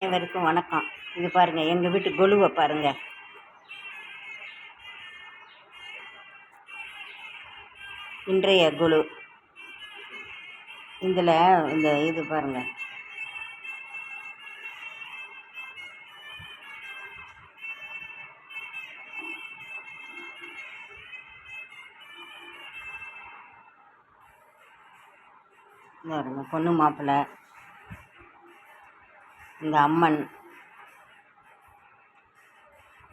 அனைவருக்கும் வணக்கம். இது பாருங்கள், எங்கள் வீட்டு கொலுவை பாருங்கள். இன்றைய கொலு இதில் இந்த இது பாருங்கள், பாருங்கள், பொண்ணு மாப்பிள்ளை, இந்த அம்மன்,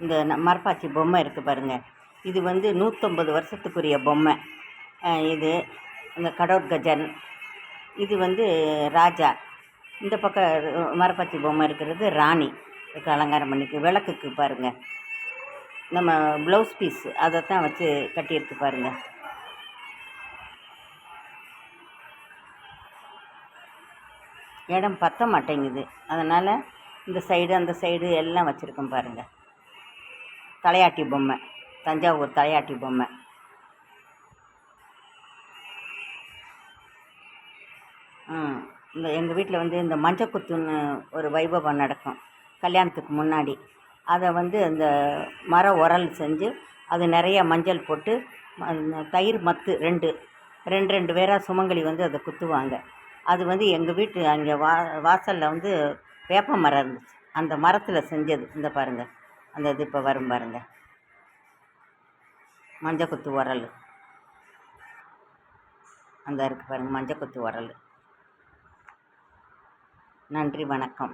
இந்த மரப்பாச்சி பொம்மை இருக்குது பாருங்கள். இது 150 வருஷத்துக்குரிய பொம்மை. இது இந்த கடோத்கஜன், இது ராஜா. இந்த பக்கம் மரப்பாச்சி பொம்மை இருக்கிறது ராணி. இதுக்கு அலங்காரம் பண்ணிக்கு. விளக்குக்கு பாருங்கள், நம்ம ப்ளவுஸ் பீஸ் அதை தான் வச்சு கட்டியிருக்கு பாருங்கள். இடம் பத்த மாட்டேங்குது, அதனால் இந்த சைடு அந்த சைடு எல்லாம் வச்சுருக்கோம் பாருங்கள். தலையாட்டி பொம்மை, தஞ்சாவூர் தலையாட்டி பொம்மை. இந்த எங்கள் வீட்டில் இந்த மஞ்சக்குத்துன்னு ஒரு வைபவம் நடக்கும் கல்யாணத்துக்கு முன்னாடி. அதை அந்த மர உரல் செஞ்சு அது நிறைய மஞ்சள் போட்டு தயிர் மத்து ரெண்டு பேராக சுமங்கலி அதை குத்துவாங்க. அது எங்கள் வீட்டு அங்கே வாசலில் வேப்ப மரம் இருந்துச்சு, அந்த மரத்தில் செஞ்சது. இந்த பாருங்கள், அந்த இது இப்போ வரும் பாருங்கள், மஞ்சக்குத்து உரல் அந்த இருக்குது பாருங்கள், மஞ்சக்குத்து உரல். நன்றி, வணக்கம்.